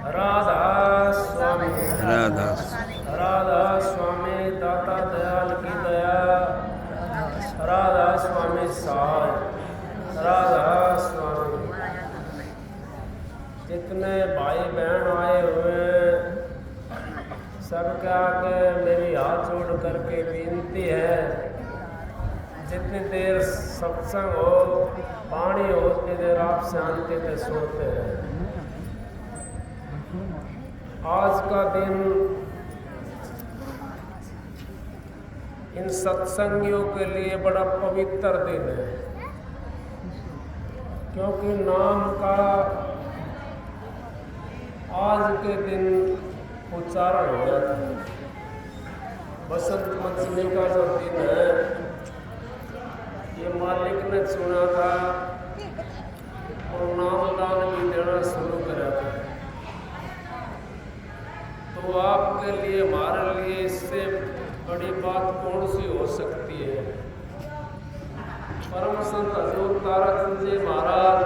राधा स्वामी राधा राधा स्वामी दाता दयाल की दया राधा स्वामी सहाय राधा स्वामी। जितने भाई बहन आए हुए सबके आगे मेरी हाथ जोड़ करके विनती है, जितनी देर सत्संग हो पानी हो उतनी देर आप शांति से सोते हैं। आज का दिन इन सत्संगियों के लिए बड़ा पवित्र दिन है, क्योंकि नाम का आज के दिन उच्चारण हो गया था। बसंत पंचमी का जो दिन है ये मालिक ने चुना था और नामदान भी देना शुरू करा था। तो आपके लिए हमारे लिए इससे बड़ी बात कौन सी हो सकती है। परम संत हजूर ताराचंद जी महाराज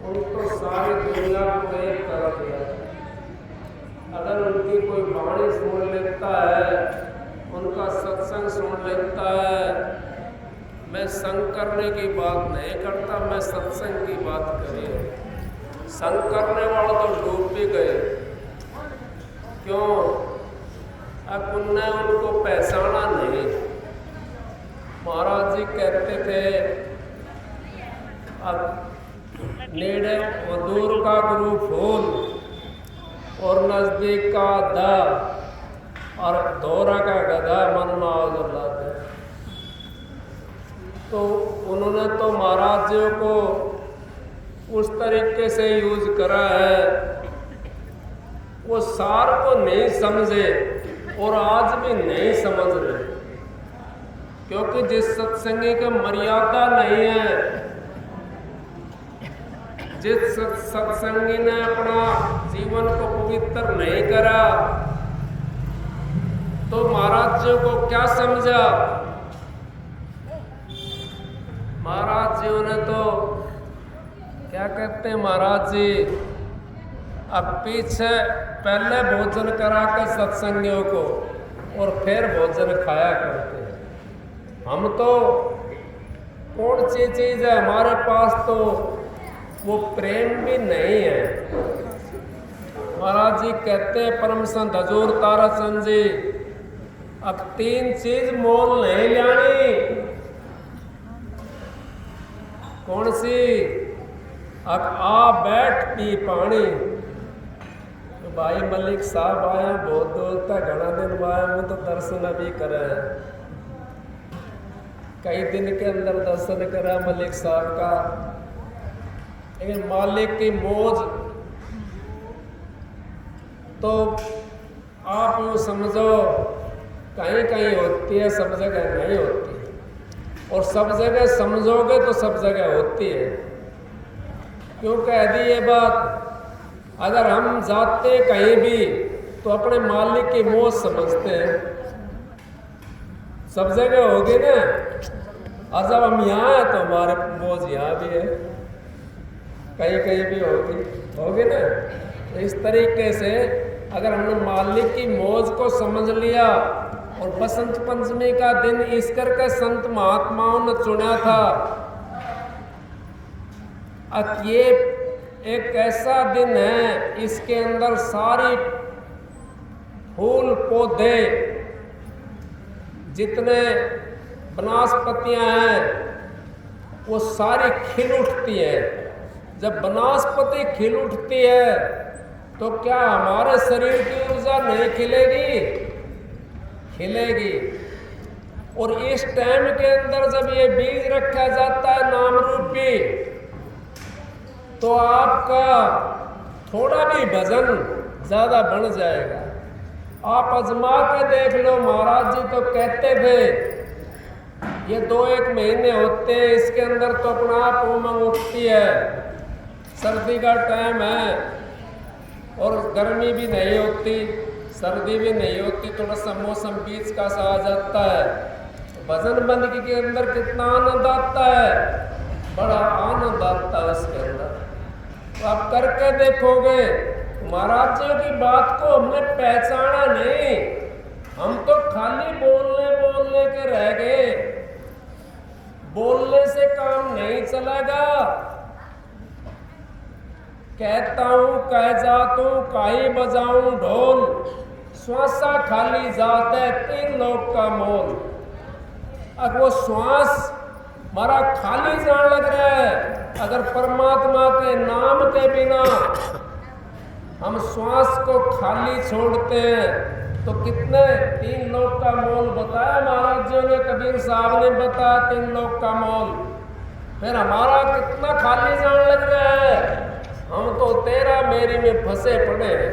उनको सारी दुनिया को एक कर दिया। अगर उनकी कोई वाणी सुन लेता है, उनका सत्संग सुन लेता है, मैं संग करने की बात नहीं करता, मैं सत्संग की बात करी। संग करने वाले तो डूब भी गए। क्यों? अब उनने उनको पहचाना नहीं। महाराज जी कहते थे अब नेड़े और दूर का गुरु फूल और नजदीक का दा और दौरा का गधा मन में आग। तो उन्होंने तो महाराज जी को उस तरीके से यूज करा है, वो सार को नहीं समझे और आज भी नहीं समझ रहे, क्योंकि जिस सत्संगी की मर्यादा नहीं है, जिस सत्संगी ने अपना जीवन को पवित्र नहीं करा, तो महाराज जी को क्या समझा। महाराज जी ने तो क्या कहते हैं, महाराज जी अब पीछे पहले भोजन करा के सत्संगियों को और फिर भोजन खाया करते हैं। हम तो कौन सी चीज है हमारे पास, तो वो प्रेम भी नहीं है। महाराज जी कहते हैं परम संत हजूर ताराचंद जी, अब तीन चीज मोल नहीं लानी। कौन सी? अब आ बैठ पी पानी। तो भाई मलिक साहब आया बहुत दूर तक, घना दिन आया हूँ तो दर्शन अभी करे। कई दिन के अंदर दर्शन करा मलिक साहब का, लेकिन मालिक की मौज तो आप यूँ समझो कहीं कहीं होती है, सब जगह नहीं होती, और सब जगह समझोगे तो सब जगह होती है। क्यों कह दी ये बात? अगर हम जाते कहीं भी तो अपने मालिक की मौज समझते हैं, सब जगह होगी ना। और जब हम यहाँ हैं तो हमारे मौज यहाँ भी है, कहीं कहीं भी होगी ना। तो इस तरीके से अगर हमने मालिक की मौज को समझ लिया, और बसंत पंचमी का दिन इस करके संत महात्माओं ने चुना था। अब ये एक ऐसा दिन है, इसके अंदर सारी फूल पौधे जितने वनस्पतियां हैं वो सारी खिल उठती है। जब वनस्पति खिल उठती है तो क्या हमारे शरीर की ऊर्जा नहीं खिलेगी? खिलेगी। और इस टाइम के अंदर जब ये बीज रखा जाता है नाम रूपी, तो आपका थोड़ा भी वजन ज्यादा बढ़ जाएगा। आप आजमा के देख लो। महाराज जी तो कहते थे ये 2-1 महीने होते हैं, इसके अंदर तो अपना आप उमंग उठती है। सर्दी का टाइम है और गर्मी भी नहीं होती, सर्दी भी नहीं होती, थोड़ा सा मौसम बीच का सा आ जाता है, भजन बंदगी के अंदर कितना आनंद आता है, बड़ा आनंद आता है इसके अंदर। तो आप करके देखोगे। महाराज जी की बात को हमने पहचाना नहीं, हम तो खाली बोलने के रह गए। बोलने से काम नहीं चलेगा। कहता हूं कह जाता हूं काई बजाऊं ढोल, श्वासा खाली जाता है 3 लोग का मोल। अब वो श्वास हमारा खाली जान लग रहा है, अगर परमात्मा के नाम के बिना हम श्वास को खाली छोड़ते हैं तो कितने 3 लोग का मोल बताया महाराज जी ने, कबीर साहब ने बताया 3 लोग का मोल। फिर हमारा कितना खाली जान लग रहा है, हम तो तेरा मेरी में फंसे पड़े हैं,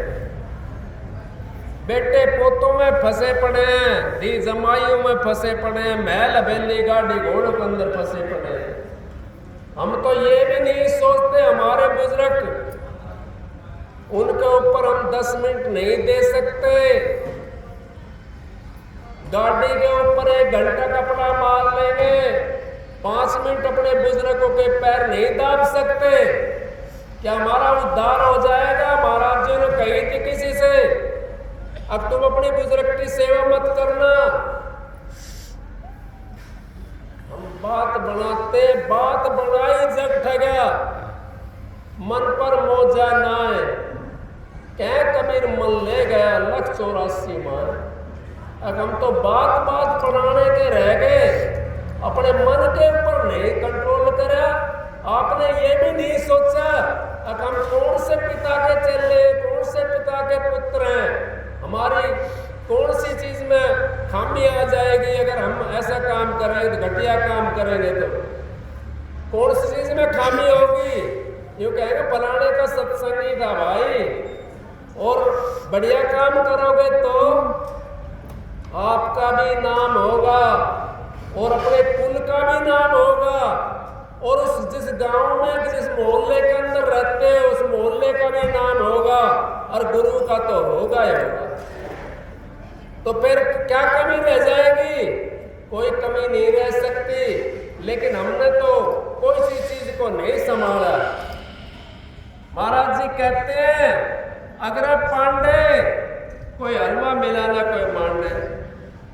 बेटे पोतों में फंसे पड़े हैं, धी जमाइयों में फंसे पड़े हैं, महल हवेली गाड़ी घोड़ों के अंदर फंसे पड़े हैं। हम तो ये भी नहीं सोचते हमारे बुजुर्ग, उनके ऊपर हम 10 मिनट नहीं दे सकते। गाड़ी के ऊपर 1 घंटा कपड़ा मार लेंगे, 5 मिनट अपने बुजुर्गों के पैर नहीं दाब सकते। क्या हमारा उद्धार हो जाएगा? महाराज जी ने कही थी किसी से, अब तुम अपने बुजुर्ग की सेवा मत करना। हम बात बनाते, बात बनाई जग ठगा, मन पर मौजा नाए, कह कबीर मन ले गया 184 मान। अब हम तो बात बनाने के रह गए, अपने मन के ऊपर नहीं कंट्रोल करा। आपने ये भी नहीं सोचा अब हम कौन से पिता के चेले, कौन से पिता के पुत्र हैं, हमारी कौन सी चीज में खामी आ जाएगी अगर हम ऐसा काम करेंगे, तो घटिया काम करेंगे तो कौन सी चीज में खामी होगी। यूँ कहेंगे फलाने का सत्संगी था भाई, और बढ़िया काम करोगे तो आपका भी नाम होगा और अपने कुल का भी नाम होगा, और उस जिस गांव में जिस मोहल्ले के अंदर रहते हैं उस मोहल्ले का भी नाम होगा, और गुरु का तो होगा ही होगा। तो फिर क्या कमी रह जाएगी? कोई कमी नहीं रह सकती। लेकिन हमने तो कोई सी चीज को नहीं संभाला। महाराज जी कहते हैं अगर पांडे कोई हलवा मिला ना कोई मांडे,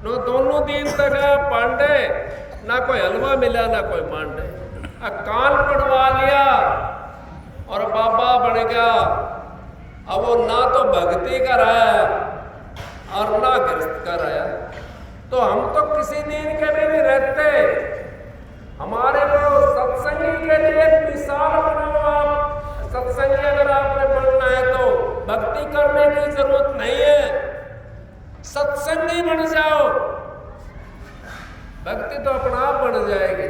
नो दोनों दिन तक पांडे ना कोई हलवा मिला ना कोई मांडे। कान पड़वा लिया और बाबा बन गया। अब वो ना तो भक्ति कराया और ना गृहस्थ कराया। तो हम तो किसी दिन के भी नहीं रहते। हमारे को सत्संगी के लिए मिसाल बनाओ आप। सत्संगी अगर आपने बनना है तो भक्ति करने की जरूरत नहीं है, सत्संगी बन जाओ, भक्ति तो अपना आप बन जाएगी।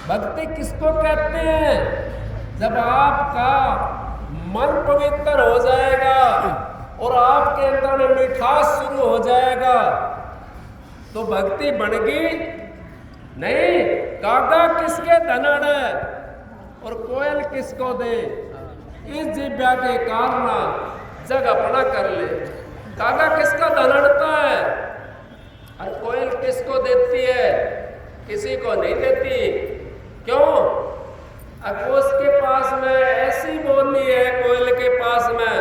भक्ति किसको कहते हैं? जब आपका मन पवित्र हो जाएगा और आपके अंदर में मिठास शुरू हो जाएगा तो भक्ति बनेगी नहीं। कागा किसके धनड़ और कोयल किसको दे, इस जिब्या के कारण जग अपना कर ले। कागा किसका धनड़ता है और कोयल किसको देती है? किसी को नहीं देती। क्यों? अब उसके पास में ऐसी बोली है, कोयल के पास में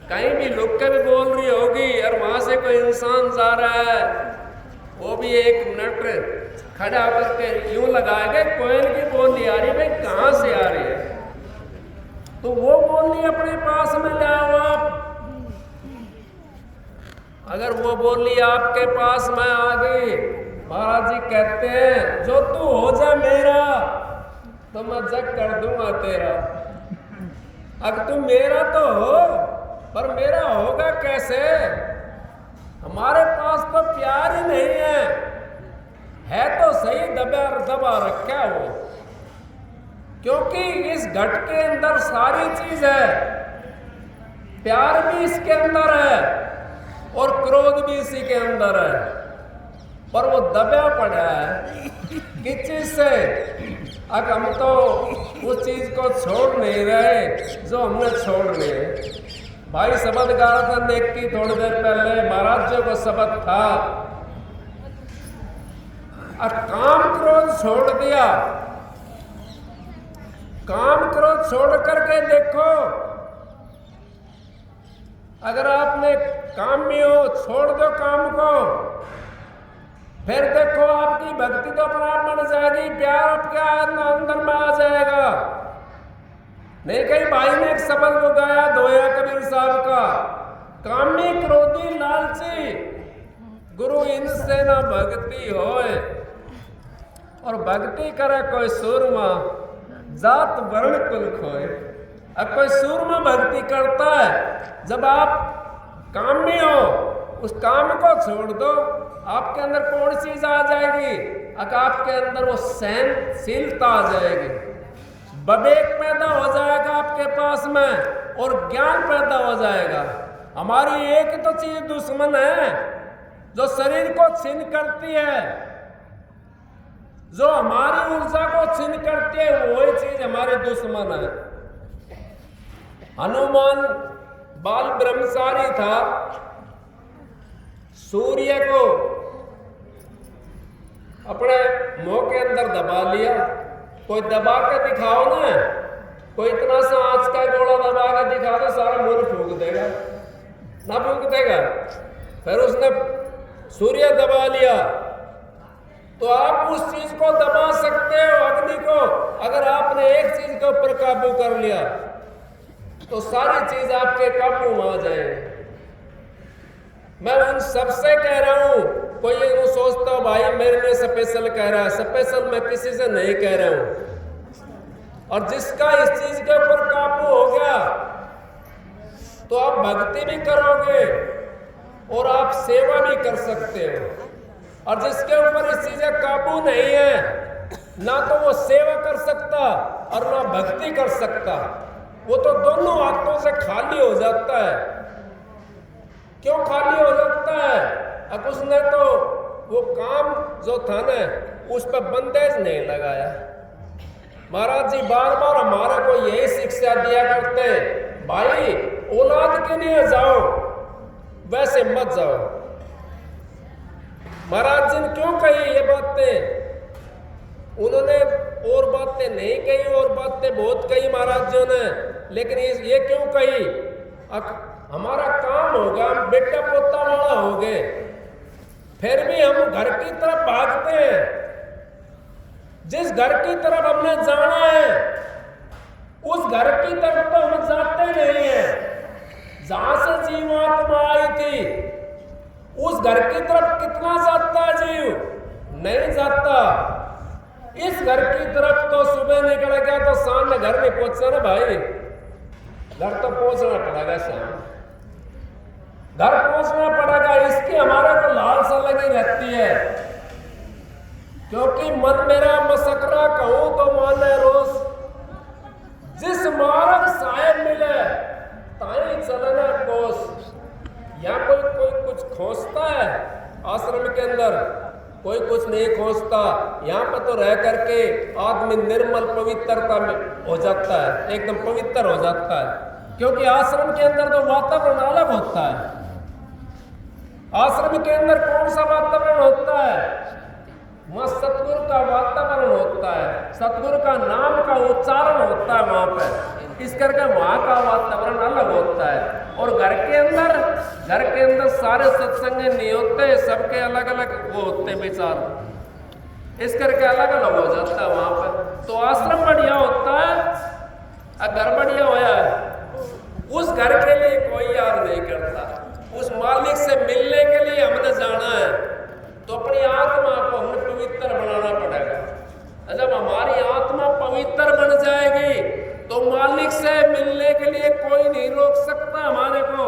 कहीं भी लुक के भी बोल रही होगी और वहां से कोई इंसान जा रहा है, वो भी 1 मिनट खड़ा होकर के यूं लगाएगा कोयल की बोली आ रही है, भाई कहाँ से आ रही है? तो वो बोली अपने पास में लाओ आप। अगर वो बोली आपके पास में आ गई, महाराज जी कहते हैं जो तू हो जा मेरा तो मैं जग कर दूंगा तेरा। अगर तू मेरा तो हो, पर मेरा होगा कैसे? हमारे पास तो प्यार ही नहीं है तो सही दबा रखा वो, क्योंकि इस घट के अंदर सारी चीज है। प्यार भी इसके अंदर है और क्रोध भी इसी के अंदर है, पर वो दबा पड़ा है किस चीज से? अब हम तो उस चीज को छोड़ नहीं रहे जो हमने छोड़ने। भाई शब्द गा रहा था नेक की थोड़ी देर पहले, महाराज जी को शब्द था और काम क्रोध छोड़ दिया। काम क्रोध छोड़ करके देखो, अगर आपने कामी हो, छोड़ दो काम को, फिर देखो आपकी भक्ति तो अपने आप बन जाएगी, प्यार आपके अंदर में आ जाएगा। नहीं कहीं भाई ने एक शब्द को गाया धोया कबीर साहब का, कामी क्रोधी लालची गुरु इनसे ना भक्ति होए। और भक्ति करे कोई सूरमा, जात वर्ण कुल खोए। अब कोई सूरमा भक्ति करता है, जब आप कामी हो उस काम को छोड़ दो, आपके अंदर कौन चीज आ जाएगी? अगर आपके अंदर वो सहनशीलता आ जाएगी, विवेक पैदा हो जाएगा आपके पास में, और ज्ञान पैदा हो जाएगा। हमारी एक तो चीज दुश्मन है जो शरीर को छीन करती है, जो हमारी ऊर्जा को छीन करती है, वही चीज हमारे दुश्मन है। हनुमान बाल ब्रह्मचारी था, सूर्य को अपने मुंह के अंदर दबा लिया। कोई दबा के दिखाओ ना, कोई इतना सा आंच का गोला दबा के दिखा दो, सारा मुंह फूंक देगा ना, फूंक देगा। फिर उसने सूर्य दबा लिया, तो आप उस चीज को दबा सकते हो, अग्नि को। अगर आपने एक चीज के ऊपर काबू कर लिया तो सारी चीज आपके काबू में आ जाएगी। मैं उन सबसे कह रहा हूं, कोई ये सोचता हो भाई मेरे लिए स्पेशल कह रहा है, स्पेशल मैं किसी से नहीं कह रहा हूं। और जिसका इस चीज के ऊपर काबू हो गया तो आप भक्ति भी करोगे और आप सेवा भी कर सकते हो। और जिसके ऊपर इस चीज का काबू नहीं है, ना तो वो सेवा कर सकता और ना भक्ति कर सकता, वो तो दोनों हाथों से खाली हो जाता है। क्यों खाली हो जाता है? अब उसने तो वो काम जो था ना उस पर बंदेज नहीं लगाया। महाराज जी बार बार हमारे को यही शिक्षा दिया करते, भाई औलाद के लिए जाओ, वैसे मत जाओ। महाराज जी ने क्यों कही ये बातें? उन्होंने और बातें नहीं कही, और बातें बहुत कही महाराज जी ने, लेकिन ये क्यों कही? हमारा काम होगा, हम बेटा पोता वाला हो गए, फिर भी हम घर की तरफ भागते हैं। जिस घर की तरफ हमने जाना है उस घर की तरफ तो हम जाते नहीं हैं। जहां से जीवात्मा आई थी उस घर की तरफ कितना जाता जीव? नहीं जाता। इस घर की तरफ तो सुबह निकल गया तो शाम में घर नहीं पहुंचा ना भाई, घर तो पहुंचना पड़ेगा, शाम घर पहुंचना पड़ेगा। इसकी हमारे को लालसा लगी रहती है, क्योंकि मन मेरा मसकरा कहूं तो माने रोज, जिस मार्ग साहेब मिले ताई चलना कोस। यहाँ कोई कुछ खोजता है आश्रम के अंदर, कोई कुछ नहीं खोजता। यहाँ पर तो रह करके आदमी निर्मल पवित्रता में हो जाता है, एकदम पवित्र हो जाता है। क्योंकि आश्रम के अंदर तो वातावरण अलग होता है। आश्रम के अंदर कौन सा वातावरण होता है? वहां सतगुरु का वातावरण होता है, सतगुरु का नाम का उच्चारण होता है वहां पर। इस करके वहां का वातावरण अलग होता है। और घर के अंदर सारे सत्संग नहीं होते, सबके अलग अलग वो होते विचार, इस करके अलग अलग हो जाता है वहां पर। तो आश्रम बढ़िया होता है, घर बढ़िया होया है। उस घर के लिए कोई याद नहीं करता। उस मालिक से मिलने के लिए हमने जाना है, तो अपनी आत्मा को हमें पवित्र बनाना पड़ेगा। जब हमारी आत्मा पवित्र बन जाएगी तो मालिक से मिलने के लिए कोई नहीं रोक सकता हमारे को।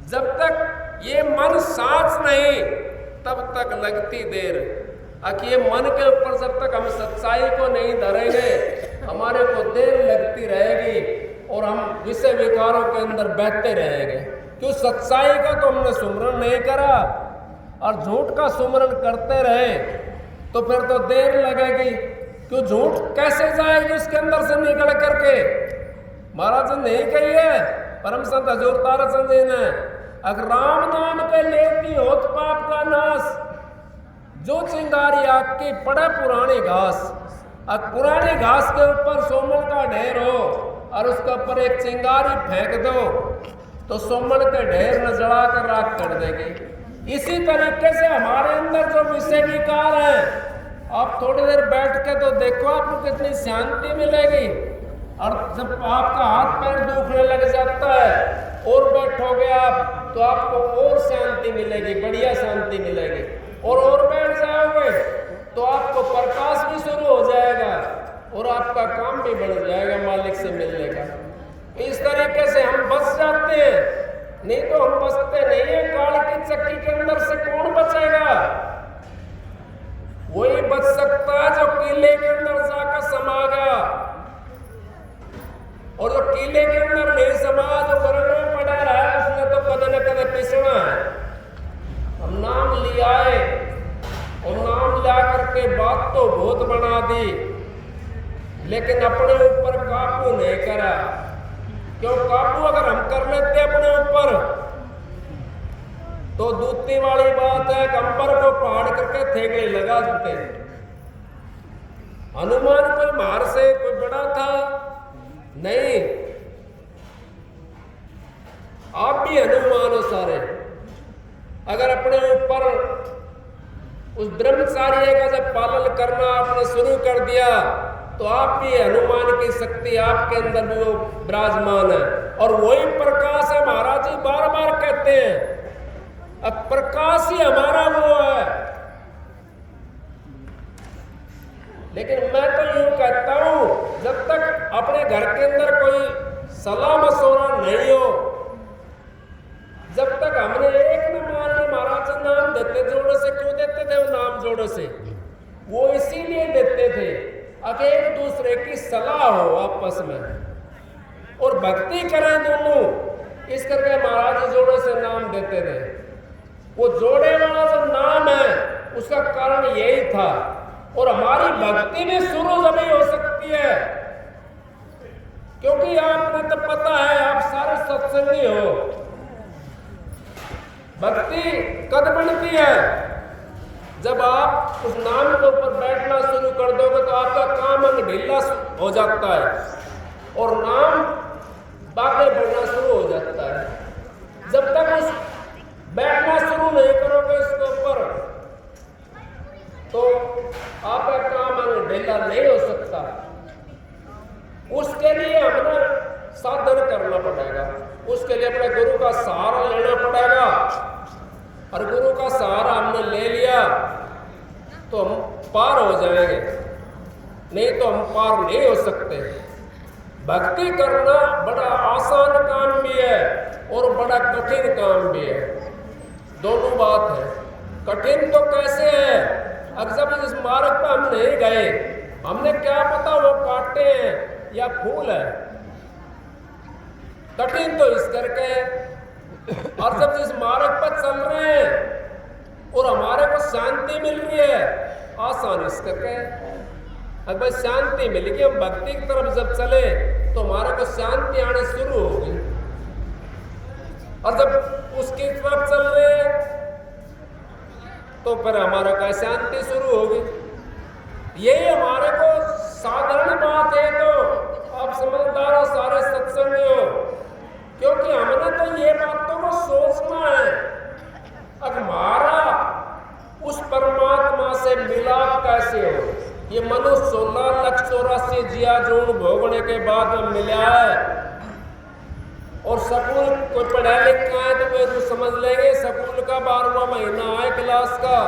जब तक ये मन सांस नहीं तब तक लगती देर। ये मन के ऊपर जब तक हम सच्चाई को नहीं धरेंगे हमारे को देर लगती रहेगी और हम विषय विकारों के अंदर बहते रहेंगे। क्यों? सच्चाई का तो हमने सुमरन नहीं करा और झूठ का सुमरन करते रहे तो फिर तो देर लगेगी। क्यों? झूठ कैसे जाएगी उसके अंदर से निकल करके? महाराज ने नहीं कही है परम संत हजूर ताराचंद जी ने, अगर राम नाम के लेती होत पाप का नाश, जो चिंगारी आपकी पड़े पुरानी घास, अब पुरानी घास के ऊपर सोमन का ढेर हो और उसके ऊपर एक चिंगारी फेंक दो तो सोमन के ढेर न जला कर राख कर देगी। इसी तरीके से हमारे अंदर जो विषय विकार है, आप थोड़ी देर बैठ के तो देखो आपको कितनी शांति मिलेगी। और जब आपका हाथ पैर दुखने लग जाता है और बैठोगे आप तो आपको और शांति मिलेगी, बढ़िया शांति मिलेगी। और बैठ जाओगे तो आपको प्रकाश भी शुरू हो जाएगा और आपका काम भी बढ़ जाएगा मालिक से मिलने का। इस तरीके से हम बच जाते हैं, नहीं तो हम बचते नहीं है। काल की चक्की के अंदर से कौन बचेगा? वही बच सकता है जो किले के अंदर जाकर समा गया, और जो किले के अंदर नहीं समा, जो घर में पड़ा रहा है, उसने तो कदे न कदे पिसना है। हम नाम लिया है और नाम ला करके बात तो बहुत बना दी, लेकिन अपने ऊपर काबू नहीं करा। क्यों? काबू अगर हम कर लेते अपने ऊपर तो दूती वाली बात है, कंबर को पहाड़ करके थेगड़े लगा देते। हनुमान कोई मार से कोई बड़ा था नहीं, आप भी हनुमान हो सारे। अगर अपने ऊपर उस ब्रह्मचार्य का जब पालन करना आपने शुरू कर दिया तो आप भी हनुमान की शक्ति आपके अंदर भी वो विराजमान है। और वही प्रकाश है, महाराज जी बार बार कहते हैं, अब प्रकाश ही हमारा वो है। लेकिन मैं तो यूं कहता हूं, जब तक अपने घर के अंदर कोई सलाह मशवरा नहीं हो, जब तक हमने एक न मान ली। महाराज नाम देते जोड़े से, क्यों देते थे वो नाम जोड़े से? वो इसीलिए देते थे अगर एक दूसरे की सलाह हो आपस में और भक्ति करें दोनों, इस करके महाराज जोड़े से नाम देते थे। वो जोड़े वाला जो नाम है उसका कारण यही था। और हमारी भक्ति भी शुरू जब हो सकती है, क्योंकि आपने तो पता है, आप सारे सत्संगी हो। भक्ति कब बनती है? जब आप उस नाम के ऊपर बैठना शुरू कर दोगे तो आपका काम अंग ढीला हो जाता है और नाम बातें बढ़ना शुरू हो जाता है। जब तक उस बैठना शुरू नहीं करोगे इसके ऊपर तो आपका काम अंग ढीला नहीं हो सकता। उसके लिए हमें साधन करना पड़ेगा, उसके लिए अपने गुरु का सहारा लेना पड़ेगा। और गुरु का सहारा हमने ले लिया तो हम पार हो जाएंगे, नहीं तो हम पार नहीं हो सकते। भक्ति करना बड़ा आसान काम भी है और बड़ा कठिन काम भी है, दोनों बात है। कठिन तो कैसे है? अगर जब इस मार्ग पर हम नहीं गए, हमने क्या पता वो कांटे हैं या फूल है। कठिन तो इस करके, और जब जिस मार्ग पर चल रहे हैं और हमारे को शांति मिल रही है, आसान इस करके। अगर शांति मिलेगी, हम भक्ति की तरफ जब चले तो हमारे को शांति आने शुरू होगी। और जब उसकी तरफ चल रहे हैं तो फिर हमारा का शांति शुरू होगी। यही हमारे को साधारण बात है। तो आप समझदार हो, सारे सत्संगी हो, क्योंकि हमने तो ये बातों को सोचना है। अब हमारा उस परमात्मा से मिलाप कैसे हो? ये मनुष्य 16,84,00,000 जिया जोड़ भोगने के बाद में मिला है। और स्कूल कोई पढ़ा लिखा है तो वे तो समझ लेंगे, स्कूल का 12वां महीना है क्लास का।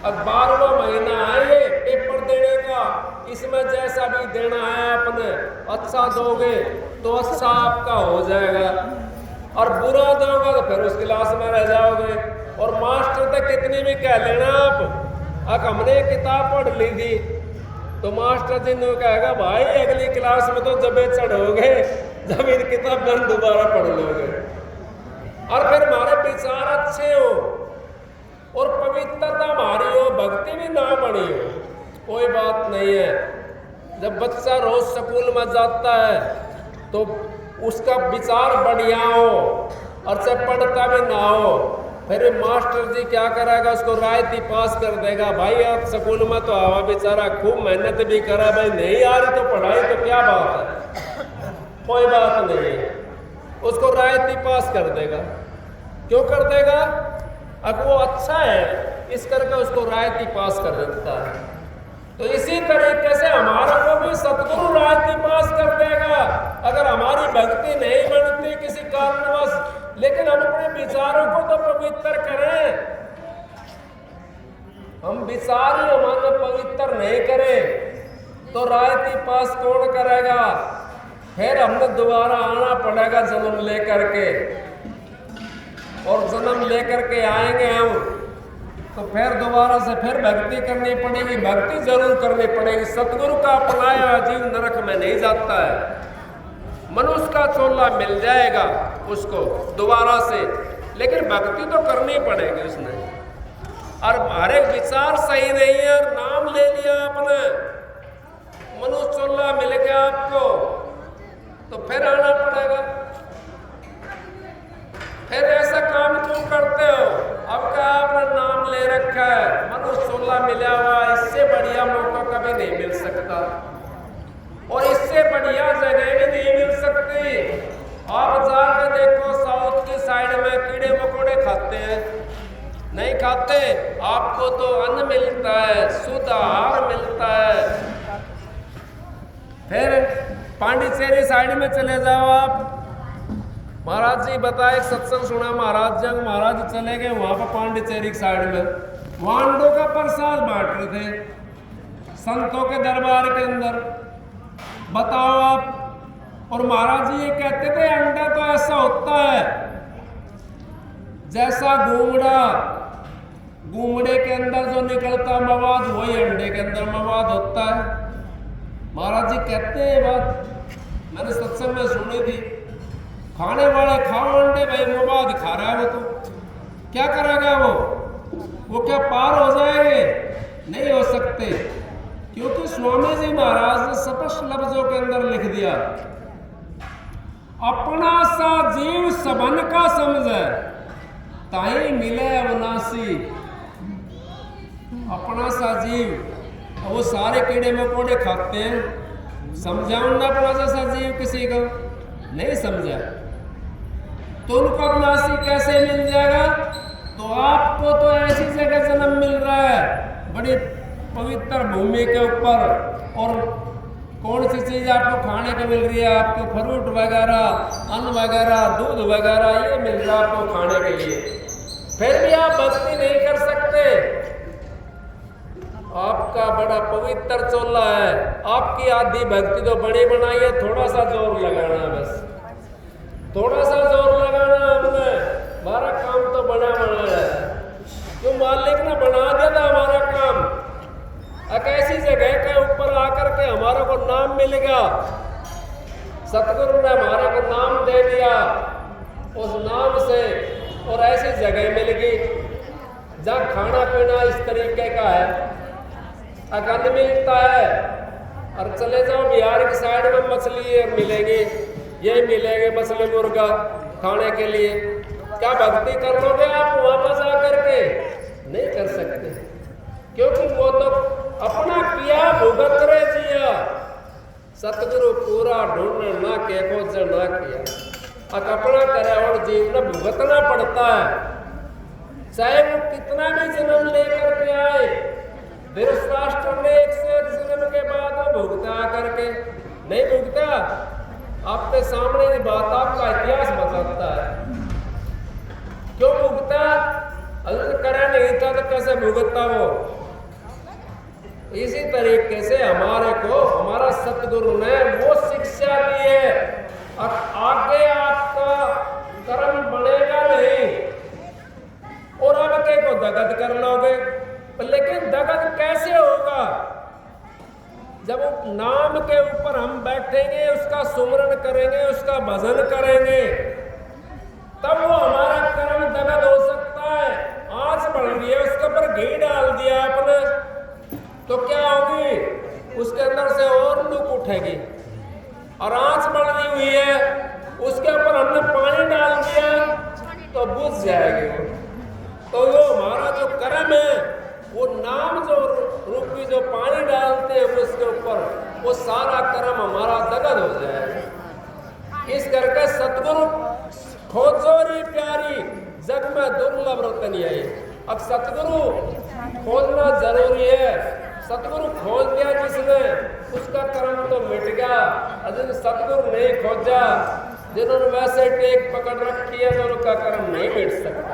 अब 12वां महीना है ये पेपर देने का, इसमें जैसा भी देना है अपने अच्छा दोगे तो अच्छा आपका हो जाएगा, और बुरा दोगे तो फिर उस क्लास में रह जाओगे। और मास्टर तक कितनी भी कह लेना आप, हमने किताब पढ़ ली थी तो मास्टर जी ने कहेगा भाई अगली क्लास में तो जबे चढ़ोगे जब इन किताब में दोबारा पढ़ लोगे। और फिर हमारे विचार अच्छे हो और पवित्रता हमारी हो, भक्ति भी ना बनी हो, कोई बात नहीं है। जब बच्चा रोज स्कूल में जाता है तो उसका विचार बढ़िया हो और से पढ़ता भी ना हो फिर मास्टर जी क्या करेगा, उसको रायती पास कर देगा। भाई आप स्कूल में तो आवा बेचारा, खूब मेहनत भी करा, भाई नहीं आ रही तो पढ़ाई तो क्या बात है, कोई बात नहीं है, उसको रायती पास कर देगा। क्यों कर देगा? अब वो अच्छा है इस करके उसको रायती पास कर देता है। तो इसी तरीके से हमारे को भी सतगुरु रायती पास कर देगा अगर हमारी भक्ति नहीं बनती किसी कारणवश, लेकिन हम अपने विचारों को तो पवित्र करें। हम विचार ही हमारे पवित्र नहीं करें तो रायती पास कौन करेगा? फिर हमने दोबारा आना पड़ेगा जन्म लेकर के, और जन्म लेकर के आएंगे हम तो फिर दोबारा से फिर भक्ति करनी पड़ेगी, भक्ति जरूर करनी पड़ेगी। सतगुरु का अपनाया जीव नरक में नहीं जाता है। मनुष्य का चोला मिल जाएगा उसको दोबारा से, लेकिन भक्ति तो करनी पड़ेगी उसने। और हमारे विचार सही नहीं है और नाम ले लिया आपने, मनुष्य चोला मिल गया आपको, तो फिर आना पड़ेगा। फिर ऐसा काम क्यों करते हो? अब क्या आपने नाम ले रखा है, मनुष्य चोला मिला हुआ, इससे बढ़िया मौका कभी नहीं मिल सकता और इससे बढ़िया जगह भी नहीं मिल सकती। आप जाकर देखो साउथ की साइड में कीड़े मकोड़े खाते हैं, नहीं खाते। आपको तो अन्न मिलता है, शुद्ध आहार मिलता है। फिर पांडिचेरी साइड में चले जाओ आप, महाराज जी बताए, एक सत्संग सुना महाराज जंग, महाराज चले गए वहां पर पांडिचेरी साइड में, वहां अंडों का प्रसाद बांट रहे थे संतों के दरबार के अंदर। बताओ आप। और महाराज जी ये कहते थे अंडा तो ऐसा होता है जैसा घूमड़े के अंदर जो निकलता मवाद वही अंडे के अंदर मवाद होता है। महाराज जी कहते हैं बात, मैंने सत्संग में सुनी थी। खाने वाले खाओ अंडे, भाई मवाद खा रहा है वो, तो क्या करेगा वो क्या पार हो जाएंगे? नहीं हो सकते, क्योंकि स्वामी जी महाराज ने स्पष्ट लफ्जों के अंदर लिख दिया, अपना सा जीव सबन का समझे ताई मिले अविनाशी। अपना सा जीव, वो सारे कीड़े मकोड़े खाते हैं, समझा उनने अपना जैसा जीव किसी का नहीं समझा, तो उनको अविनाशी कैसे मिल जाएगा? तो आपको तो ऐसी जगह जन्म मिल रहा है, बड़ी पवित्र भूमि के ऊपर, और कौन सी चीज आपको खाने को मिल रही है? आपको फ्रूट वगैरह, अन्न वगैरह, दूध वगैरह ये मिल रहा है आपको खाने के लिए, फिर भी आप भक्ति नहीं कर सकते। आपका बड़ा पवित्र चोला है, आपकी आधी भक्ति तो बड़ी बनाई है, थोड़ा सा जोर लगाना, बस थोड़ा सा जोर लगाना हमने, हमारा काम तो बना है। क्यों मालिक ने बना दिया था हमारा काम, एक ऐसी जगह के ऊपर आकर के हमारे को नाम मिल गया, सतगुरु ने हमारे को नाम दे दिया, उस नाम से और ऐसी जगह मिल गई जहाँ खाना पीना इस तरीके का है, अगंध मिलता है। और चले जाओ बिहार की साइड में मछली मिलेगी, यही मिलेंगे मछली मुर्गा खाने के लिए। क्या भक्ति कर लोगे आप वापस आकर के? नहीं कर सकते, क्योंकि वो तो अपना किया भुगत रे जिया। सतगुरु पूरा ढूंढ ना के खोज ना किया, अपना करे और जीव ने भुगतना पड़ता है, चाहे वो कितना भी जन्म लेकर के आए। धृतराष्ट्र ने 101 जन्म के बाद भुगता करके नहीं भुगता, आपके सामने ये बात आपका इतिहास बताता है। क्यों भुगता? अगर करे नहीं था तो कैसे भुगतता वो? इसी तरीके से हमारे को हमारा सतगुरु ने वो शिक्षा दी है, और आगे आपका कर्म बढ़ेगा नहीं, और अब के को दगद कर लोगे। लेकिन दगद कैसे होगा? जब नाम के ऊपर हम बैठेंगे, उसका सुमरन करेंगे, उसका भजन करेंगे, तब वो हमारा कर्म दगद हो सकता है। आंच बढ़ रही है, उसके ऊपर घी डाल दिया आपने, तो क्या होगी? उसके अंदर से और लुक उठेगी। और आंच बढ़ रही हुई है, उसके ऊपर हमने पानी डाल दिया तो बुझ जाएगी वो। तो वो हमारा जो कर्म है, वो नाम जो रूपी जो पानी डालते हैं उसके ऊपर, वो सारा कर्म हमारा दगद हो जाए। इस करके सतगुरु खोजो री प्यारी, जग में दुर्लभ रतन यही। अब सतगुरु खोजना जरूरी है। सतगुरु खोज दिया जिसने, उसका कर्म तो मिट गया। अगर सतगुरु नहीं खोजा, जिन्होंने वैसे टेक पकड़ रखी है, तो उनका कर्म नहीं मिट सकता।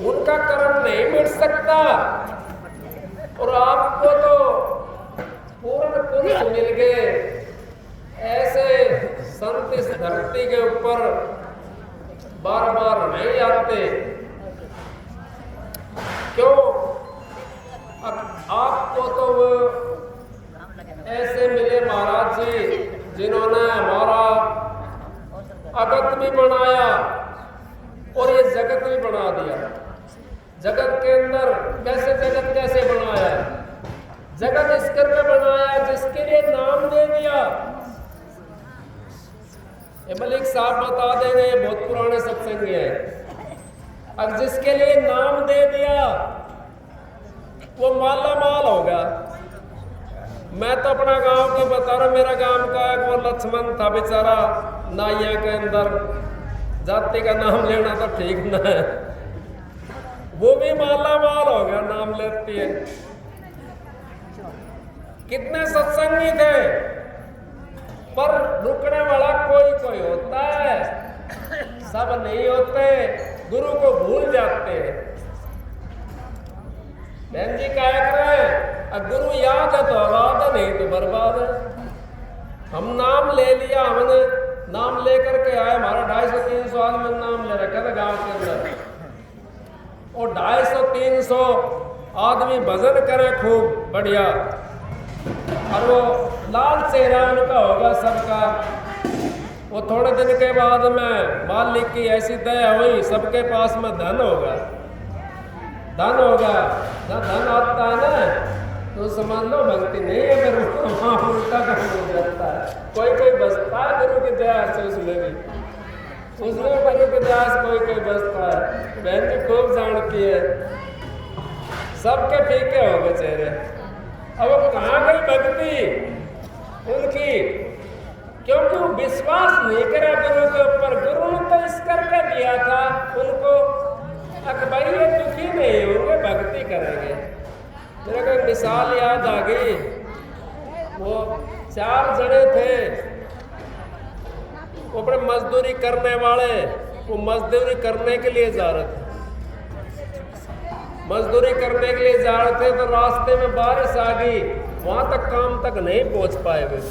उनका कर्म नहीं मिट सकता। और आपको तो पूर्ण पुरुष मिल गए, ऐसे संत इस धरती के ऊपर बार बार नहीं आते। क्यों? अब आपको तो वो ऐसे मिले महाराज जी, जिन्होंने हमारा अगत भी बनाया और ये जगत भी बना दिया। जगत के अंदर जगत कैसे बनाया? जगत इस करके बनाया जिसके लिए नाम दे दिया। ये मलिक साहब बता देंगे, ये बहुत पुराने सत्संग है। अब जिसके लिए नाम दे दिया वो माला माल होगा। मैं तो अपना गांव की बता रहा हूं। मेरा गांव का एक वो लक्ष्मण था बेचारा, नाइया के अंदर, जाति का नाम लेना तो ठीक ना है, वो भी माला माल होगा, नाम लेती है। कितने सत्संगी थे, पर रुकने वाला कोई कोई होता है, सब नहीं होते। गुरु को भूल जाते हैं। बहन जी क्या करें? गुरु याद है तो आवाज, नहीं तो बर्बाद है। हम नाम ले लिया, हमने नाम लेकर के आए, हमारा 250-300 आदमी नाम ले रखा था गांव के अंदर, और 250-300 आदमी भजन करे खूब बढ़िया, और वो लाल चेहरा उनका होगा सबका। वो थोड़े दिन के बाद में मालिक की ऐसी दया हुई, सबके पास में धन होगा। धन होगा ना, धन आता है ना तो समझ लो भक्ति नहीं है, फिर वहाँ उल्टा काम हो जाता है। कोई कोई बसता है गुरु की दया से, उसमें भी गुरु की दया से कोई कोई बसता है। बहन जी खूब जानती है, सबके फीके हो गए चेहरे। अब वो कहाँ गई भक्ति उनकी? क्योंकि वो विश्वास नहीं करा गुरु के ऊपर। गुरु ने तो इस करके दिया था उनको, अक भाई ये दुखी नहीं होंगे, भक्ति करेंगे। मेरे को एक मिसाल याद आ गई। वो 4 जने थे, वो अपने मजदूरी करने वाले, वो मजदूरी करने के लिए जा रहे थे। मजदूरी करने के लिए जा रहे थे तो रास्ते में बारिश आ गई, वहां तक काम तक नहीं पहुंच पाए। वे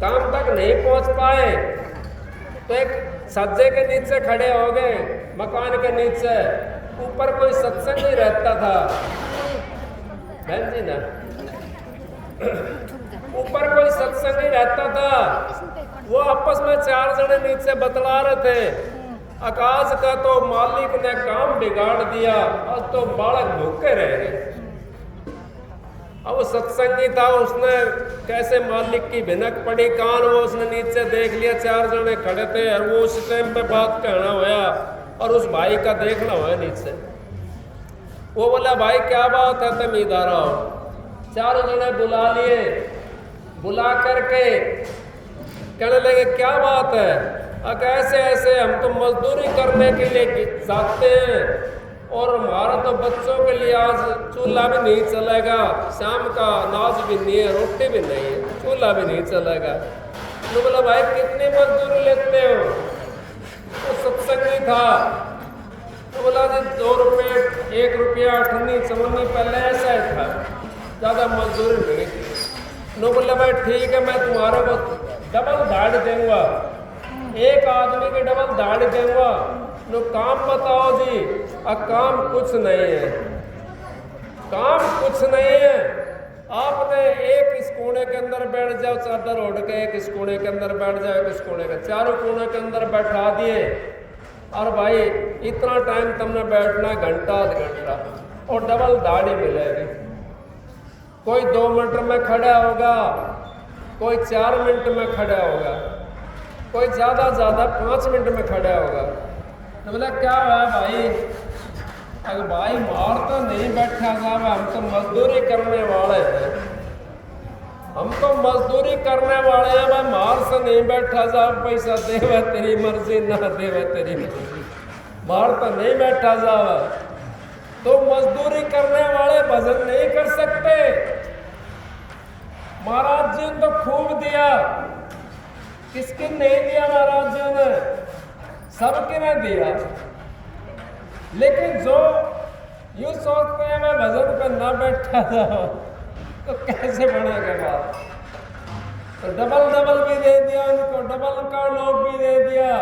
काम तक नहीं पहुंच पाए तो एक सज्जे के नीचे खड़े हो गए, मकान के नीचे। ऊपर कोई सत्संग ही रहता था, बहन जी ना, ऊपर कोई सत्संग ही रहता था। वो आपस में 4 जने नीचे बतला रहे थे। आकाश का तो मालिक ने काम बिगाड़ दिया, और तो बालक भूखे रह गए। अब वो सत्संगी था, उसने कैसे मालिक की भिनक पड़ी कान, वो उसने नीचे देख लिया 4 जने खड़े थे, और वो उस टाइम पे बात कहना होया, और उस भाई का देखना होया नीचे। वो बोला भाई क्या बात है, तुम इधर आओ। 4 जने बुला लिए, बुला करके कहने लगे क्या बात है? कैसे ऐसे, हम तो मजदूरी करने के लिए जाते हैं, और हमारा तो बच्चों के लिए आज चूल्हा भी नहीं चलेगा, शाम का अनाज भी नहीं है, रोटी भी नहीं है, चूल्हा भी नहीं चलेगा। तो बोला भाई कितनी मजदूरी लेते हो? वो सत्संगी था, तो बोला जी 2 रुपये, 1 रुपया 58-54 पहले ऐसा ही था, ज़्यादा मजदूरी नहीं थी। नो बोला भाई ठीक है, मैं तुम्हारे को डबल दाढ़ी दूंगा, एक आदमी की डबल दाढ़ी दूंगा। नो काम बताओ जी। काम कुछ नहीं है, काम कुछ नहीं है। आपने एक इस कोने के अंदर बैठ जाओ, चादर ओढ़ के एक इस कोने के अंदर बैठ जाओ, एक इस कोने के, चारों कोने के अंदर बैठा दिए। और भाई इतना टाइम तुमने बैठना, घंटा आध घंटा, और डबल दाढ़ी मिलेगी। कोई 2 मीटर में खड़ा होगा, कोई 4 मिनट में खड़ा होगा, कोई ज़्यादा 5 मिनट में खड़ा होगा। तो बोला क्या है भाई? अगर भाई मार तो नहीं बैठा साहब, हम तो मजदूरी करने वाले हैं, हम तो मजदूरी करने वाले हैं भाई, मार से नहीं बैठा साहब, पैसा देवे तेरी मर्जी ना देवे तेरी मर्जी, मार तो नहीं बैठा साहब। तो मजदूरी करने वाले भजन नहीं कर सकते। महाराज जी ने तो खूब दिया, किसकी नहीं दिया महाराज जी ने? सबके ने दिया। लेकिन जो यूं सोचते हैं मैं भजन पे ना बैठा था तो कैसे बनेगा बात? तो डबल भी दे दिया उनको, डबल का लोग भी दे दिया,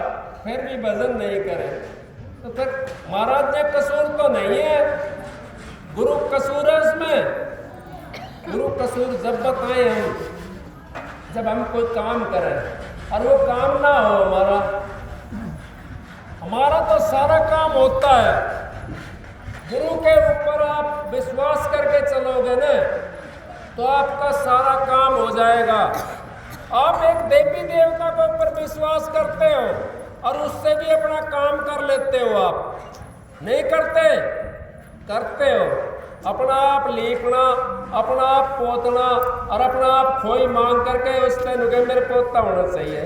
फिर भी भजन नहीं करे। तो फिर महाराज ने कसूर तो नहीं है, गुरु कसूर है उसमें। गुरु कसूर जब बताए हम, जब हम कोई काम करें और वो काम ना हो हमारा तो सारा काम होता है। गुरु के ऊपर आप विश्वास करके चलोगे ना तो आपका सारा काम हो जाएगा। आप एक देवी देवता के ऊपर विश्वास करते हो और उससे भी अपना काम कर लेते हो, आप नहीं करते? करते हो। अपना आप लीपना, अपना आप पोतना और अपना आप खोई मांग करके उससे नुके मेरे पोता होना चाहिए,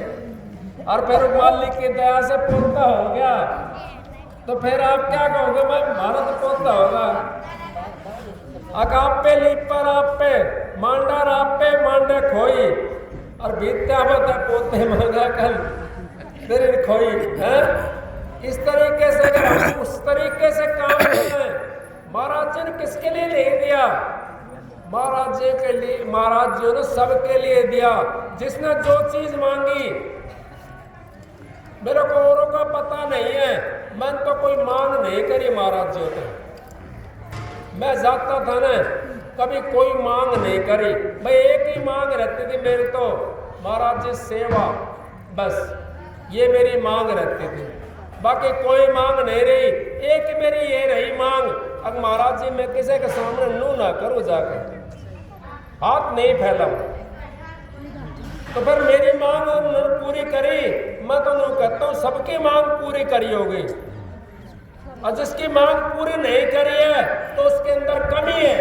और फिर मालिक की दया से पोता हो गया तो फिर आप क्या कहोगे? भाई हमारा तो पोता होगा। आप पे लीपर, आप पे मांडर, आप पे मांडे खोई, और बीतता बता पोते मांगा कल तेरे खोई है। इस तरीके से अगर उस तरीके से काम करें, महाराज जी ने किसके लिए नहीं दिया? महाराज जी के लिए, महाराज जी ने सबके लिए दिया। जिसने जो चीज मांगी, मेरे को औरों का पता नहीं है, मैंने तो कोई मांग नहीं करी महाराज जी ने। मैं जाता था ना, कभी कोई मांग नहीं करी, भाई एक ही मांग रहती थी मेरी, तो महाराज जी सेवा, बस ये मेरी मांग रहती थी, बाकी कोई मांग नहीं रही। एक मेरी ये रही मांग, अगर महाराज जी मैं किसी के सामने नू ना करूं, जाकर हाथ नहीं फैलाऊं, तो फिर मेरी मांग उन्होंने पूरी करी। मैं तो उन्होंने कहता हूं सबकी मांग पूरी करी होगी, और जिसकी मांग पूरी नहीं करी है तो उसके अंदर कमी है,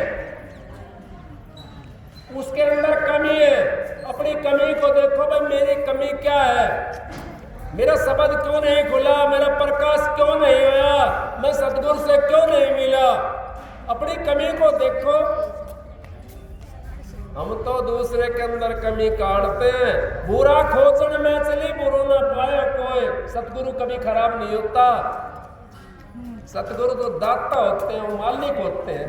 उसके अंदर कमी है। अपनी कमी को देखो भाई, मेरी कमी क्या है? मेरा शब्द क्यों नहीं खुला? मेरा प्रकाश क्यों नहीं आया? मैं सतगुरु से क्यों नहीं मिला? अपनी कमी को देखो। हम तो दूसरे के अंदर कमी काटते हैं। बुरा खोजन में चली बुरो ना पाया कोई। सतगुरु कभी खराब नहीं होता। सतगुरु तो दाता होते हैं, मालिक होते हैं।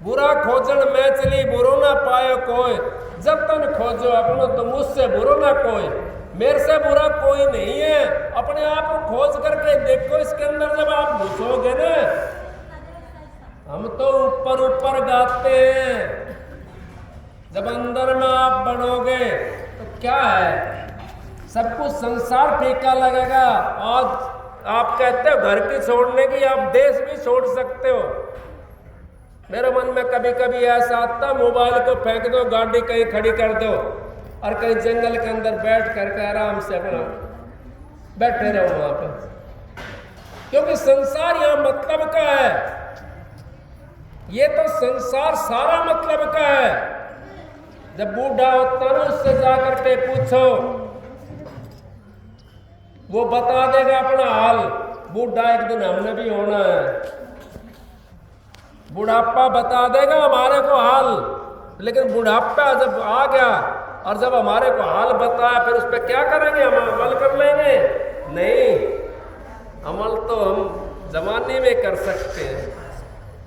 बुरा खोजन में चली बुरो ना पाए कोई, जब तक खोजो अपनो तो मुझसे बुरो ना कोई। मेरे से बुरा कोई नहीं है। अपने आप को खोज करके देखो, इसके अंदर जब आप घुसोगे ना, हम तो ऊपर ऊपर गाते हैं, जब अंदर में आप बनोगे तो क्या है? सब कुछ संसार फीका लगेगा। आज आप कहते हो घर की छोड़ने की, आप देश भी छोड़ सकते हो। मेरे मन में कभी कभी ऐसा आता, मोबाइल को फेंक दो, गाड़ी कहीं खड़ी कर दो और कहीं जंगल के अंदर बैठ करके आराम से अपना बैठे रहो वहां पर, क्योंकि संसार यहां मतलब का है। ये तो संसार सारा मतलब का है। जब बूढ़ा होता ना, उससे जाकर के पूछो, वो बता देगा अपना हाल। बूढ़ा एक दिन हमने भी होना है, बुढ़ापा बता देगा हमारे को हाल। लेकिन बुढ़ापा जब आ गया और जब हमारे को हाल बताया, फिर उस पर क्या करेंगे? हम अमल कर लेंगे? नहीं, अमल तो हम जवानी में कर सकते हैं,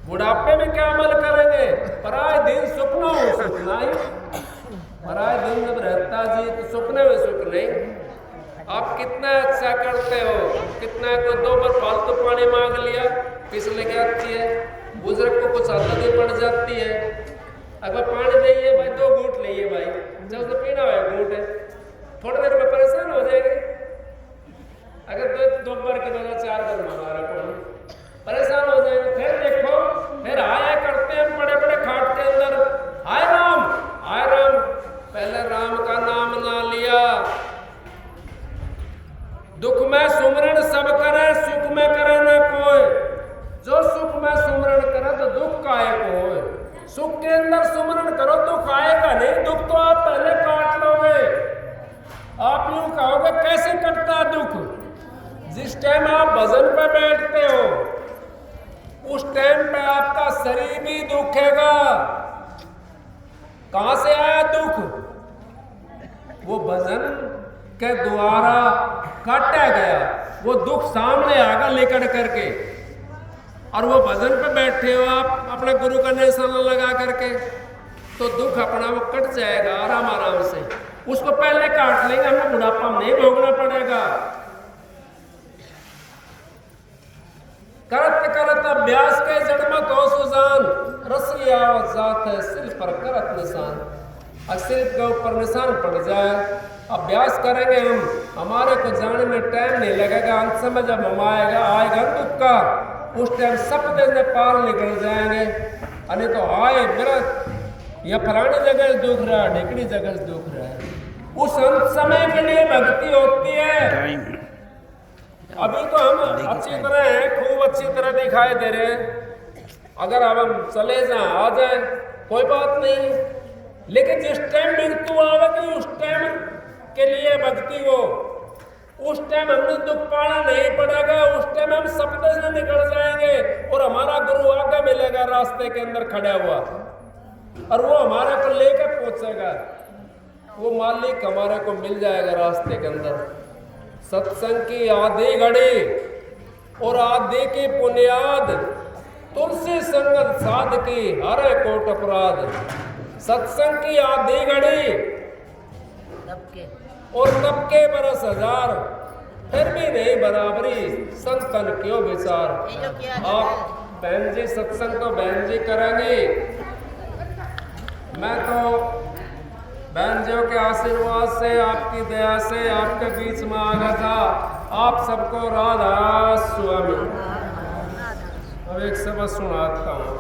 बुढ़ापे में क्या अमल करेंगे? पराए दिन सुपना हो, सुपना ही पराए दिन जब रहता जी तो सुपने में सुख नहीं। आप कितना अच्छा करते हो, कितना को 2 बार फालतू पानी मांग लिया, पिस लेके आती है। बुजुर्ग को कुछ आदत पड़ जाती है, अगर पानी देइए भाई 2 घूंट लीजिए भाई, जब तो पीना है घूंट है, थोड़ी देर में परेशान हो जाएंगे। अगर 2 बार के बजाय 4 बार मंगा रहा पानी, परेशान हो जाएंगे। फिर देखो, फिर आया करते हैं बड़े बड़े खाट के अंदर, हाय राम हाय राम। पहले राम का दुख में सुमरण सब करे, सुख में करे न कोई। जो सुख में सुमरण करे तो दुख काहे को होए। सुख के अंदर सुमरण करो, दुख आएगा नहीं। दुख तो आप पहले काट लोगे। आप यूं कहोगे कैसे कटता है दुख। जिस टाइम आप भजन पे बैठते हो उस टाइम पे आपका शरीर भी दुखेगा। कहां से आया दुख? वो भजन के द्वारा काटा गया। वो दुख सामने आगा लेकर करके, और वो भजन पे बैठे हो आप अपने गुरु का निशान लगा करके, तो दुख अपना वो कट जाएगा आराम आराम से। उसको पहले काट लेंगे, हमें बुढ़ापा में नहीं भोगना पड़ेगा। करत करत अभ्यास के जड़मत हो सुजान, रसिया जात है सिल पर करत निशान। सिर के ऊपर निशान पड़ जाए, अभ्यास करेंगे हम, हमारे को जाने में टाइम नहीं लगेगा। अंत समय जब हम आएगा दुख का, उस टाइम सब दिन पार निकल जाएंगे। अरे तो आए व्रत या फलानी जगह दुख रहा है, ढेकड़ी जगह दुख रहा है, उस अंत समय के लिए भक्ति होती है। अभी तो हम अच्छी तरह हैं, खूब अच्छी तरह दिखाई दे रहे हैं। अगर अब हम चले जाए आ जाए कोई बात नहीं, लेकिन जिस टाइम मृत्यु आवेगी उस टाइम के लिए भक्ति हो। उस टाइम हमने दुख पाना नहीं पड़ेगा। उस टाइम हम सपने से निकल जाएंगे और हमारा गुरु आगे मिलेगा रास्ते के अंदर खड़ा हुआ, और वो हमारे को लेकर पहुंचेगा। वो मालिक हमारे को मिल जाएगा रास्ते के अंदर। सत्संग की आधी घड़ी और आधी की बुनियाद, तुलसी संगत साध की हरे कोट अपराध। सत्संग की आधी घड़ी और तब के बरस हजार, फिर भी नहीं बराबरी संतन क्यों विचार। आप बहन जी सत्संग तो बहन जी करेंगे, मैं तो बहन जियों के आशीर्वाद से, आपकी दया से आपके बीच में आ गया था। आप सबको राधा स्वामी। अब एक सबक सुनाता हूँ।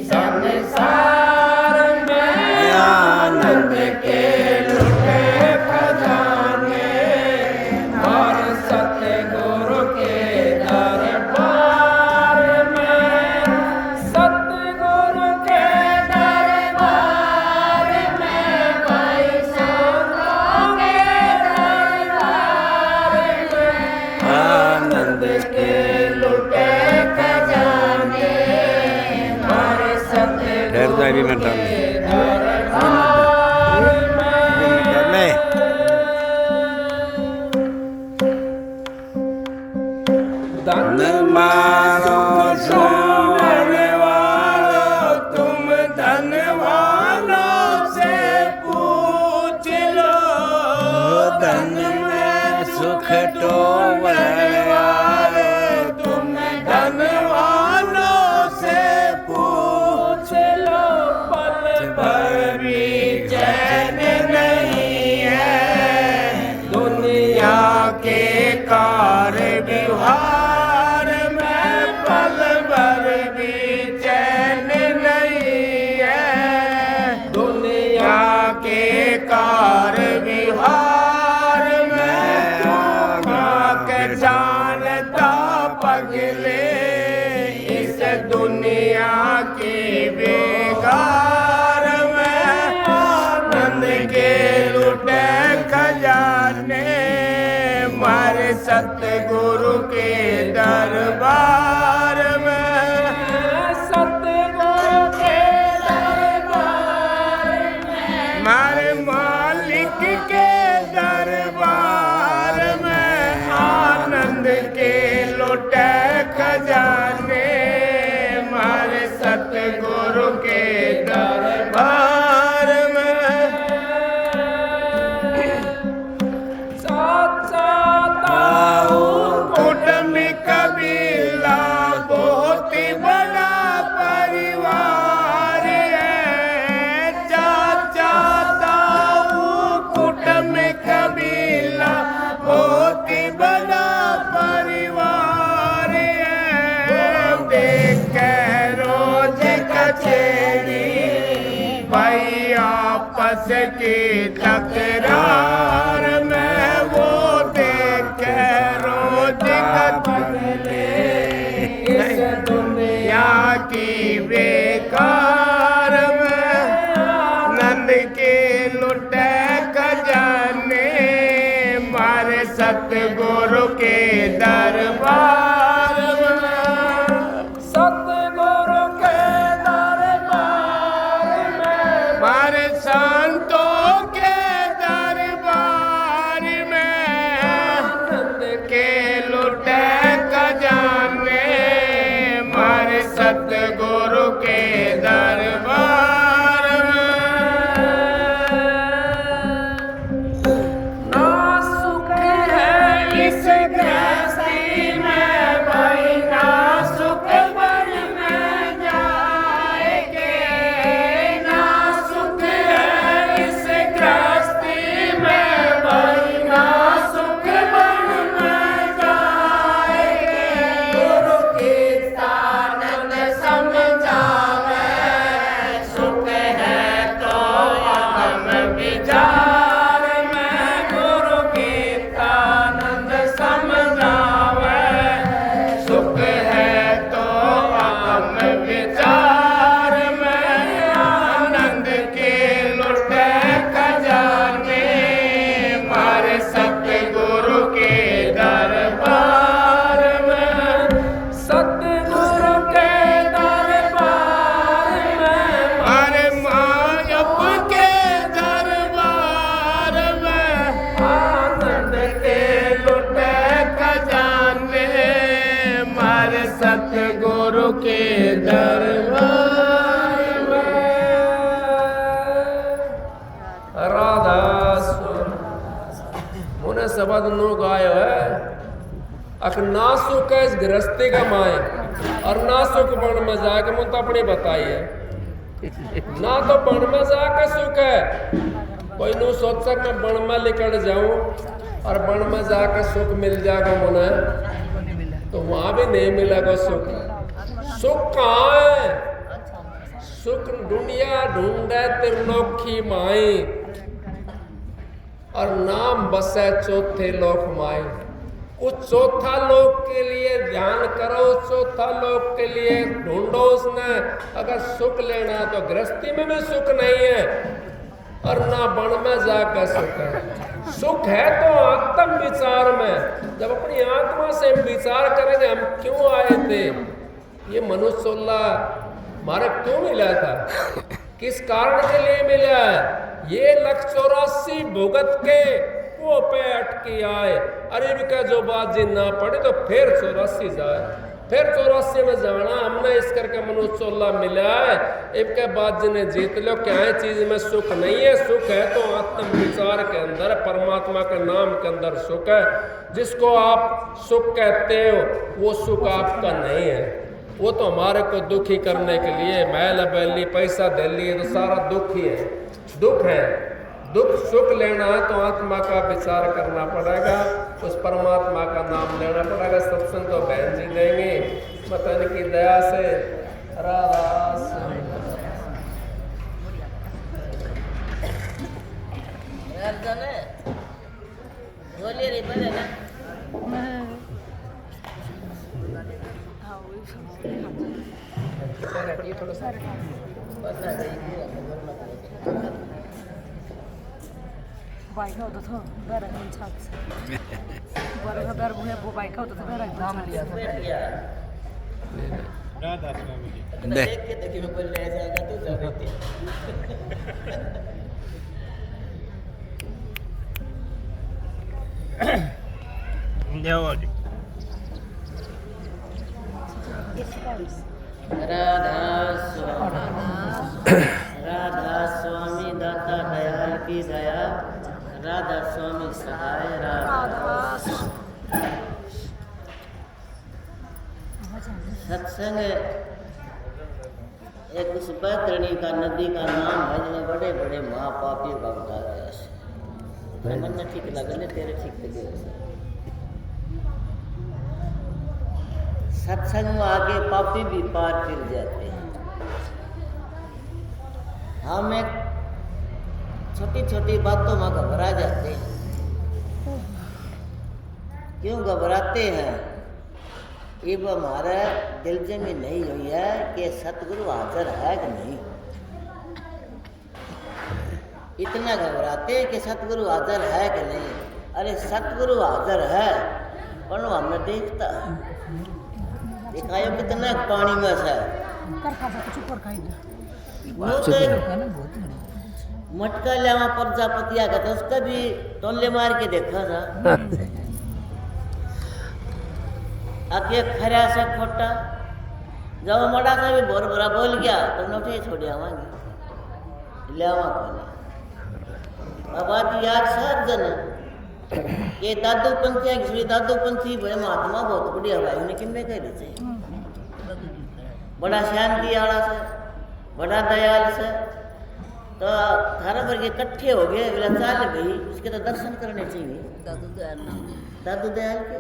संसार में आनंद के लुटे खजाने और सतगुरु के दरबार में, सतगुरु के दरबार में, भाई संतों के दरबार में आनंद के लुटे खजाने और सतगुरु के दरबार में। धन मारो सुनने वालों, तुम धनवानों से पूछ लो, धन में सुख टोलने वाले, तुम धनवानों से पूछ लो, पल भर भी चैन नहीं है दुनिया के कार्य व्यवहार में, पल भर भी चैन नहीं है दुनिया के कार्य व्यवहार में। के जानता पगले इस दुनिया के बेगार में, आनंद के लुटे खजाने मारे सतगुरु के दरबार में, सतगुरु के दरबार में, मारे मालिक के दरबार में आनंद के लुटे खजाने मारे सतगुरु के दरबार में। कबीला बहुत ही बड़ा परिवार है, चाचा ताऊ कुटुंब कबीला बहुत ही बड़ा परिवार है। देख के रोज कचेरी भाई आपस की तकरार में, वो देख के रोज इस दुनिया की बेकार में आनंद के लुटे खजाने मारे सतगुरु के दरबार में, सतगुरु के दरबार में, मारे संतों के दरबार में आनंद के लुटे खजाने मारे सतगुरु के दरबार में। ना सुख है इस गृहस्थी में भाई, ना सुख वन में जाएंगे, ना सुख है इस गृहस्थी में भाई, ना सुख वन में जाएंगे। गुरु की आनंद समझावे, सुख है तो अहम विचार में, गुरु की आनंद समझावे, सुख है तो अहम विचार में आनंद के लुटे खजाने मारे सतगुरु के दरबार में, सतगुरु के दरबार में, मारे मायप के दरबार में आनंद के लुटे खजाने मारे सतगुरु के दरबार में। राधा उन्हें शब्द नो गायो है, अक ना सुख है इस गृहस्थी का माए और ना सुख बन में जाके मुझे तो अपनी बताई है, ना तो बन में जाके सुख है। कोई नो सोच सक मैं बन में लेकर जाऊं और बन में जाकर सुख मिल जाएगा मुझे, तो वहां भी नहीं मिलेगा सुख। सुख कहाँ है? सुख दुनिया ढूंढे त्रिलोकी माई, और नाम बसे चौथे लोक माई। उस चौथा लोक के लिए ध्यान करो, चौथा लोक के लिए ढूंढो उसने। अगर सुख लेना है तो गृहस्थी में भी सुख नहीं है, और ना बन में जाकर सुख है। सुख है तो आत्म विचार में। जब अपनी आत्मा से हम विचार करेंगे हम क्यों आए थे, ये मनुष्य चोला हमारा क्यों मिला था, किस कारण के लिए मिला है। ये 184 भुगत के वो पे अटकी आए। अरे इनका जो बात जी ना पड़े तो फिर 84 जाए, फिर 84 में जाना। हमने इस करके मनुष्य चोला मिला है। इनके बाद जिन्हें जीत लो, क्या है चीज में सुख नहीं है। सुख है तो आत्म विचार के अंदर, परमात्मा के नाम के अंदर सुख है। जिसको आप सुख कहते हो वो सुख आपका नहीं है, वो तो हमारे को दुखी करने के लिए मैल बैली पैसा दे लिए तो सारा दुख ही है। दुख है, दुख सुख लेना है तो आत्मा का विचार करना पड़ेगा, उस परमात्मा का नाम लेना पड़ेगा। सत्संग तो बहन जी देंगे पतन की दया से। राधा थोड़ा सा बाइक होता था घर में छाप से बड़ा घर में वो बाइक होता था घर नाम लिया था राधा स्वामी जी देख के देखिए मैं बोल रहा जाएगा तो जाते जाओ जी। राधा स्वामी दाता दयाल की दया, राधा स्वामी सहाय राधा। सत्संग एक उस बैतरणी का नदी का नाम है जिसमें बड़े बड़े महापापियों का अवतार है। मन न ठीक लगे तेरे ठीक लगे। सत्संग में आगे पापी भी पार फिर जाते हैं। हम एक छोटी छोटी बातों में घबरा जाते हैं। क्यों घबराते हैं? ये हमारा दिलजमी नहीं हुई है कि सतगुरु हाजिर है कि नहीं। इतना घबराते हैं कि सतगुरु हाजिर है कि नहीं। अरे सतगुरु हाजिर है पर वो हमने देखता दिखायो कितना पानी में से मटका लिया प्रजापति आ गया था, उसका भी टोले मार के देखा था। आके खरा से खोटा जब मड़ा सा भी बोर बोरा बोल गया तो नोटे छोड़े आवांगे ले आवा कोने। अब आज याद सर जन ये दादू पंथी है, किसी दादू पंथी बड़े महात्मा बहुत बढ़िया भाई उन्हें किन्ने कह रहे थे। बड़ा शांति वाला से, बड़ा दयाल से, तो थारा भर के इकट्ठे हो गए, बोला चाल भाई उसके तो दर्शन करने चाहिए। दादू दयाल के